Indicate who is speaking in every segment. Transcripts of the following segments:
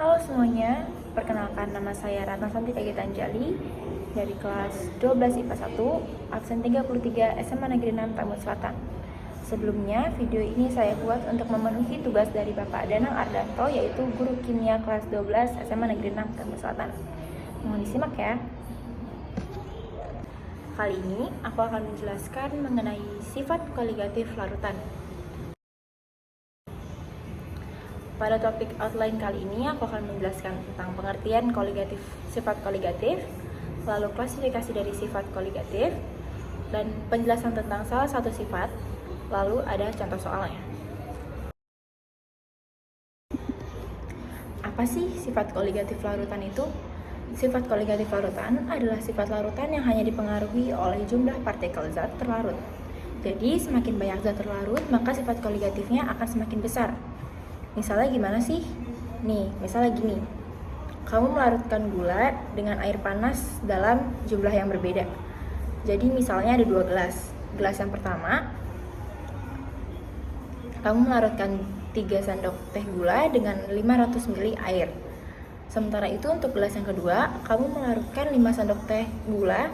Speaker 1: Halo semuanya, perkenalkan nama saya Ratna Santika Gitanjali dari kelas 12 IPA 1, absen 33 SMA Negeri 6 Tambun Selatan. Sebelumnya, video ini saya buat untuk memenuhi tugas dari Bapak Danang Ardanto, yaitu guru kimia kelas 12 SMA Negeri 6 Tambun Selatan. Mohon disimak ya. Kali ini, aku akan menjelaskan mengenai sifat koligatif larutan. Pada topik outline kali ini, aku akan menjelaskan tentang pengertian koligatif, sifat koligatif, lalu klasifikasi dari sifat koligatif, dan penjelasan tentang salah satu sifat, lalu ada contoh soalnya. Apa sih sifat koligatif larutan itu? Sifat koligatif larutan adalah sifat larutan yang hanya dipengaruhi oleh jumlah partikel zat terlarut. Jadi, semakin banyak zat terlarut, maka sifat koligatifnya akan semakin besar. Misalnya gimana sih? Nih, misalnya gini. Kamu melarutkan gula dengan air panas dalam jumlah yang berbeda. Jadi misalnya ada 2 gelas. Gelas yang pertama, kamu melarutkan 3 sendok teh gula dengan 500 ml air. Sementara itu untuk gelas yang kedua, kamu melarutkan 5 sendok teh gula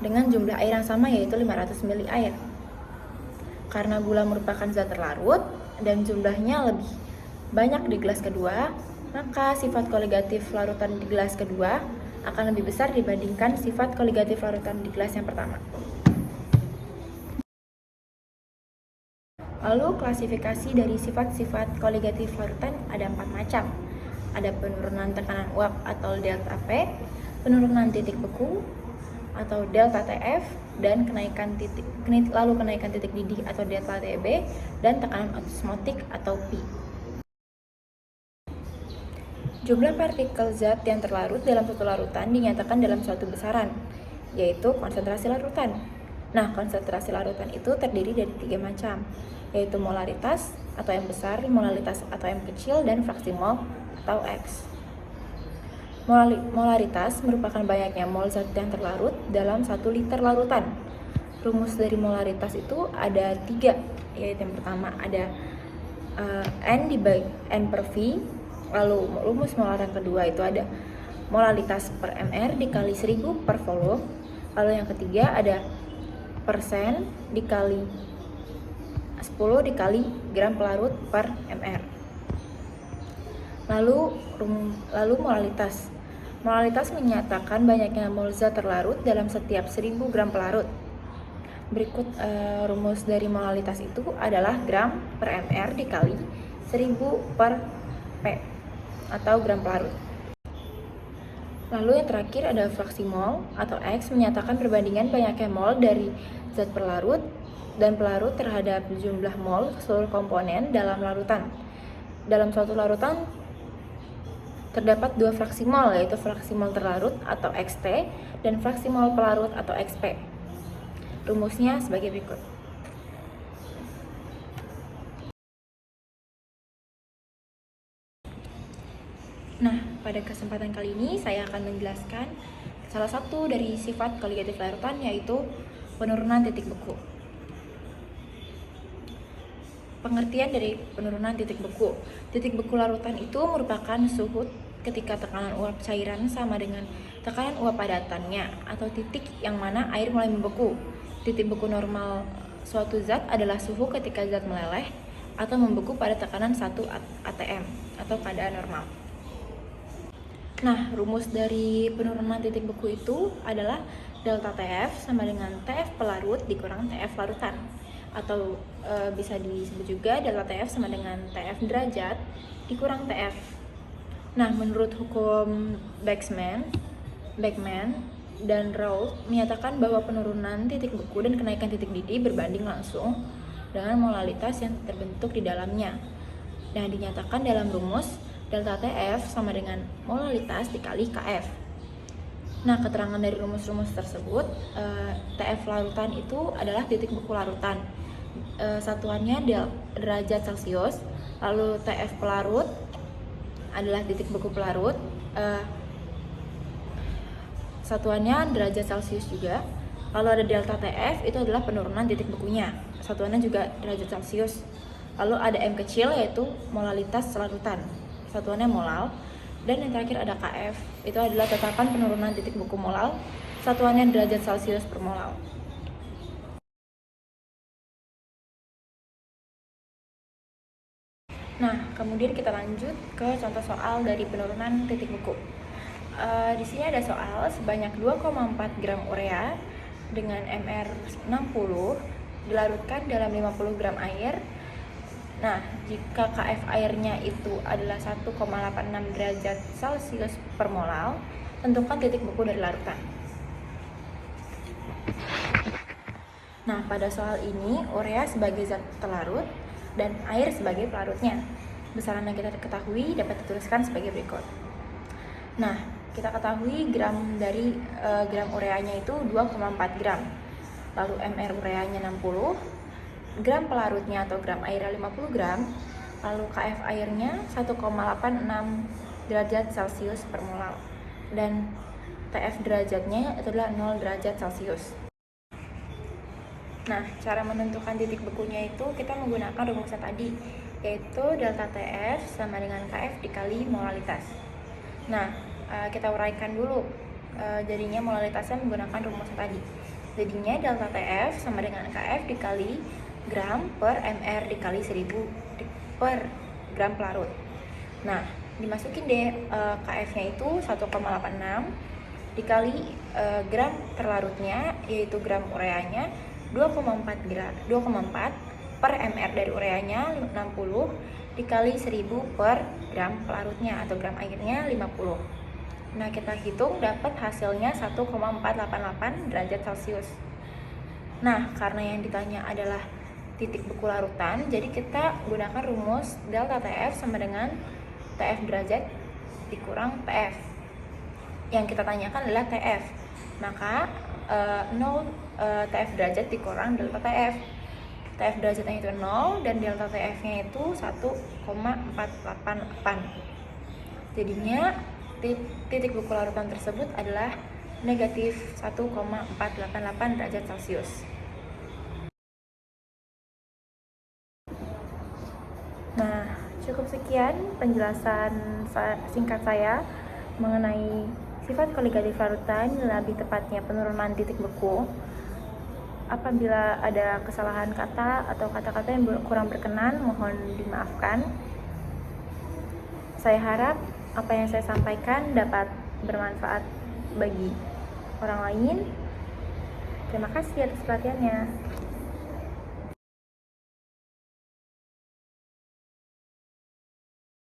Speaker 1: dengan jumlah air yang sama, yaitu 500 ml air. Karena gula merupakan zat terlarut dan jumlahnya lebih banyak di gelas kedua, maka sifat koligatif larutan di gelas kedua akan lebih besar dibandingkan sifat koligatif larutan di gelas yang pertama. Lalu klasifikasi dari sifat-sifat koligatif larutan ada 4 macam. Ada penurunan tekanan uap atau delta P, penurunan titik beku atau delta TF, dan kenaikan titik didih atau delta TB, dan tekanan osmotik atau P. Jumlah partikel zat yang terlarut dalam suatu larutan dinyatakan dalam suatu besaran, yaitu konsentrasi larutan. Nah, konsentrasi larutan itu terdiri dari 3 macam, yaitu molaritas atau M besar, molalitas atau M kecil, dan fraksi mol atau X. Molaritas merupakan banyaknya mol zat yang terlarut dalam 1 liter larutan. Rumus dari molaritas itu ada 3, yaitu yang pertama ada N dibagi N per V. Lalu rumus molar yang kedua itu ada molalitas per mr dikali 1000 per volume. Lalu yang ketiga ada persen dikali 10 dikali gram pelarut per mr. Lalu molalitas. Molalitas menyatakan banyaknya mol zat terlarut dalam setiap 1000 gram pelarut. Berikut rumus dari molalitas itu adalah gram per mr dikali 1000 per P atau gram pelarut. Lalu yang terakhir ada fraksi mol atau X, menyatakan perbandingan banyaknya mol dari zat pelarut dan pelarut terhadap jumlah mol seluruh komponen dalam larutan. Dalam suatu larutan terdapat 2 fraksi mol, yaitu fraksi mol terlarut atau XT dan fraksi mol pelarut atau XP. Rumusnya sebagai berikut. Nah, pada kesempatan kali ini saya akan menjelaskan salah satu dari sifat koligatif larutan, yaitu penurunan titik beku. Pengertian dari penurunan titik beku. Titik beku larutan itu merupakan suhu ketika tekanan uap cairan sama dengan tekanan uap padatannya, atau titik yang mana air mulai membeku. Titik beku normal suatu zat adalah suhu ketika zat meleleh atau membeku pada tekanan 1 atm atau keadaan normal. Nah, rumus dari penurunan titik beku itu adalah delta TF sama dengan TF pelarut dikurang TF larutan, atau bisa disebut juga delta TF sama dengan TF derajat dikurang TF. Nah, menurut hukum Beckman dan Raoult menyatakan bahwa penurunan titik beku dan kenaikan titik didih berbanding langsung dengan molalitas yang terbentuk di dalamnya. Nah, dinyatakan dalam rumus delta TF sama dengan molalitas dikali KF. Nah, keterangan dari rumus-rumus tersebut, TF larutan itu adalah titik beku larutan. Satuannya derajat Celcius. Lalu TF pelarut adalah titik beku pelarut. Satuannya derajat Celcius juga. Lalu ada delta TF, itu adalah penurunan titik bekunya. Satuannya juga derajat Celcius. Lalu ada M kecil, yaitu molalitas larutan. Satuannya molal. Dan yang terakhir ada KF, itu adalah tetapan penurunan titik beku molal, satuannya derajat Celcius per molal. Nah, kemudian kita lanjut ke contoh soal dari penurunan titik beku. Di sini ada soal sebanyak 2,4 gram urea dengan MR 60 dilarutkan dalam 50 gram air. Nah, jika KF airnya itu adalah 1,86 derajat Celcius per molal, tentukan titik beku dari larutan. Nah, pada soal ini urea sebagai zat pelarut dan air sebagai pelarutnya. Besaran yang kita ketahui dapat dituliskan sebagai berikut. Nah, kita ketahui gram dari gram ureanya itu 2,4 gram. Lalu MR ureanya 60, gram pelarutnya atau gram airnya 50 gram, lalu KF airnya 1,86 derajat Celcius per molal. Dan TF derajatnya itu adalah 0 derajat Celcius. Nah, cara menentukan titik bekunya itu kita menggunakan rumusnya tadi, yaitu delta TF sama dengan KF dikali molalitas. Nah, kita uraikan dulu jadinya molalitasnya menggunakan rumusnya tadi. Jadinya delta TF sama dengan KF dikali gram per MR dikali 1000 per gram pelarut. Nah, dimasukin deh KF-nya itu 1,86 dikali gram terlarutnya, yaitu gram ureanya 2,4 per MR dari ureanya 60 dikali 1000 per gram pelarutnya atau gram airnya 50. Nah, kita hitung dapat hasilnya 1,488 derajat Celcius. Nah, karena yang ditanya adalah titik beku larutan, jadi kita gunakan rumus delta TF sama dengan TF derajat dikurang TF. Yang kita tanyakan adalah TF. Maka 0 TF derajat dikurang delta TF. TF derajatnya itu 0 dan delta TF-nya itu 1,488. Jadinya titik beku larutan tersebut adalah negatif 1,488 derajat Celcius. Nah, cukup sekian penjelasan singkat saya mengenai sifat koligatif larutan, lebih tepatnya penurunan titik beku. Apabila ada kesalahan kata atau kata-kata yang kurang berkenan, mohon dimaafkan. Saya harap apa yang saya sampaikan dapat bermanfaat bagi orang lain. Terima kasih atas perhatiannya.